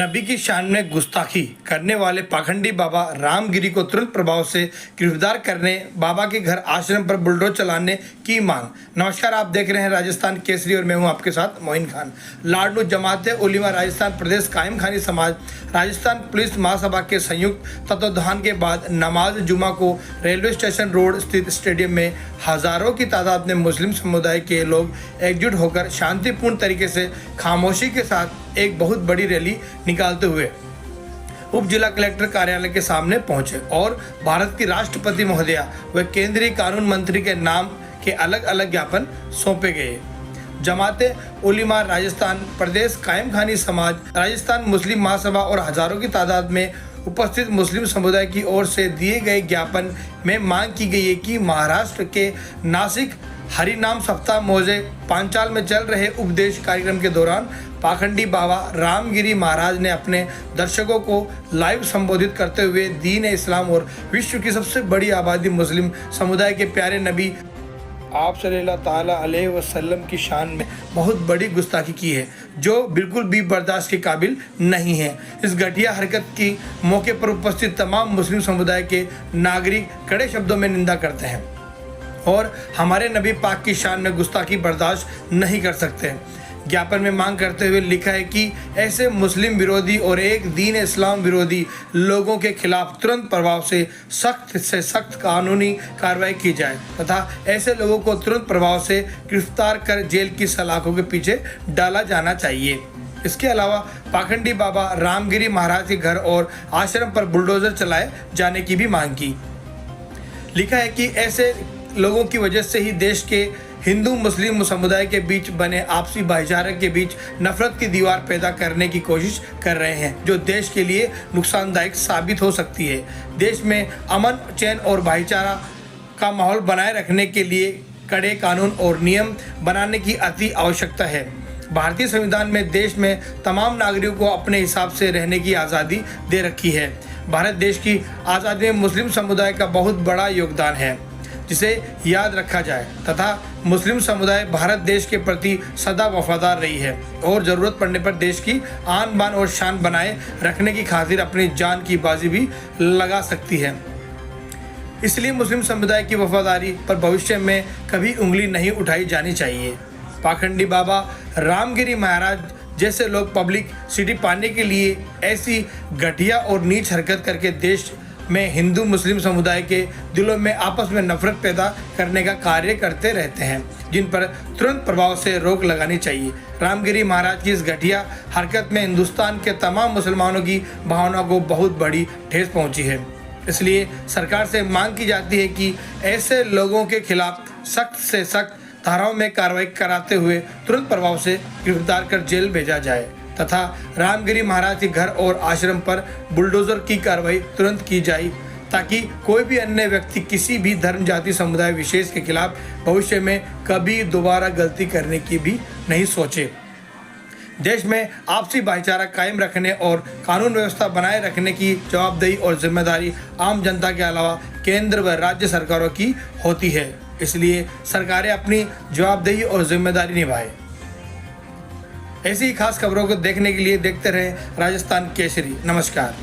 नबी की शान में गुस्ताखी करने वाले पाखंडी बाबा रामगिरी को तुरंत प्रभाव से गिरफ्तार करने, बाबा के घर आश्रम पर बुलडोजर चलाने की मांग। नमस्कार, आप देख रहे हैं राजस्थान केसरी और मैं हूं आपके साथ मोइन खान। लाडनू जमात उलेमा राजस्थान प्रदेश कायम खानी समाज राजस्थान पुलिस महासभा के संयुक्त तत्वावधान के बाद नमाज जुमा को रेलवे स्टेशन रोड स्थित स्टेडियम में हजारों की तादाद में मुस्लिम समुदाय के लोग एकजुट होकर शांतिपूर्ण तरीके से खामोशी के साथ एक बहुत बड़ी रैली निकालते हुए उप जिला कलेक्टर कार्यालय के सामने पहुंचे और भारत की राष्ट्रपति महोदया व केंद्रीय कानून मंत्री के नाम के अलग अलग ज्ञापन सौंपे गए। जमाते उलेमा राजस्थान प्रदेश कायम खानी समाज राजस्थान मुस्लिम महासभा और हजारों की तादाद में उपस्थित मुस्लिम समुदाय की ओर से दिए गए ज्ञापन में मांग की गई है कि महाराष्ट्र के नासिक हरिनाम सप्ताह मौजे पांचाल में चल रहे उपदेश कार्यक्रम के दौरान पाखंडी बाबा रामगिरी महाराज ने अपने दर्शकों को लाइव संबोधित करते हुए दीन इस्लाम और विश्व की सबसे बड़ी आबादी मुस्लिम समुदाय के प्यारे नबी आप सल्लल्लाहु ताला अलैहि वसल्लम की शान में बहुत बड़ी गुस्ताखी की है, जो बिल्कुल भी बर्दाश्त के काबिल नहीं है। इस घटिया हरकत की मौके पर उपस्थित तमाम मुस्लिम समुदाय के नागरिक कड़े शब्दों में निंदा करते हैं और हमारे नबी पाक की शान में गुस्ताखी बर्दाश्त नहीं कर सकते। ज्ञापन में मांग करते हुए लिखा है कि ऐसे मुस्लिम विरोधी और एक दीन इस्लाम विरोधी लोगों के खिलाफ तुरंत प्रभाव से सख्त कानूनी कार्रवाई की जाए तथा ऐसे लोगों को तुरंत प्रभाव से गिरफ्तार कर जेल की सलाखों के पीछे डाला जाना चाहिए। इसके अलावा पाखंडी बाबा रामगिरी महाराज के घर और आश्रम पर बुलडोजर चलाए जाने की भी मांग की। लिखा है कि ऐसे लोगों की वजह से ही देश के हिंदू मुस्लिम समुदाय के बीच बने आपसी भाईचारे के बीच नफरत की दीवार पैदा करने की कोशिश कर रहे हैं, जो देश के लिए नुकसानदायक साबित हो सकती है। देश में अमन चैन और भाईचारा का माहौल बनाए रखने के लिए कड़े कानून और नियम बनाने की अति आवश्यकता है। भारतीय संविधान में देश में तमाम नागरिकों को अपने हिसाब से रहने की आज़ादी दे रखी है। भारत देश की आज़ादी में मुस्लिम समुदाय का बहुत बड़ा योगदान है, जिसे याद रखा जाए तथा मुस्लिम समुदाय भारत देश के प्रति सदा वफादार रही है और ज़रूरत पड़ने पर देश की आन बान और शान बनाए रखने की खातिर अपनी जान की बाजी भी लगा सकती है। इसलिए मुस्लिम समुदाय की वफादारी पर भविष्य में कभी उंगली नहीं उठाई जानी चाहिए। पाखंडी बाबा रामगिरी महाराज जैसे लोग पब्लिक सिटी पाने के लिए ऐसी घटिया और नीच हरकत करके देश में हिंदू मुस्लिम समुदाय के दिलों में आपस में नफरत पैदा करने का कार्य करते रहते हैं, जिन पर तुरंत प्रभाव से रोक लगानी चाहिए। रामगिरी महाराज की इस घटिया हरकत में हिंदुस्तान के तमाम मुसलमानों की भावनाओं को बहुत बड़ी ठेस पहुंची है। इसलिए सरकार से मांग की जाती है कि ऐसे लोगों के खिलाफ सख्त से सख्त धाराओं में कार्रवाई कराते हुए तुरंत प्रभाव से गिरफ्तार कर जेल भेजा जाए तथा रामगिरी महाराज के घर और आश्रम पर बुलडोजर की कार्रवाई तुरंत की जाए, ताकि कोई भी अन्य व्यक्ति किसी भी धर्म जाति समुदाय विशेष के खिलाफ भविष्य में कभी दोबारा गलती करने की भी नहीं सोचे। देश में आपसी भाईचारा कायम रखने और कानून व्यवस्था बनाए रखने की जवाबदेही और जिम्मेदारी आम जनता के अलावा केंद्र व राज्य सरकारों की होती है। इसलिए सरकारें अपनी जवाबदेही और जिम्मेदारी निभाएं। ऐसी ही खास खबरों को देखने के लिए देखते रहें राजस्थान केसरी। नमस्कार।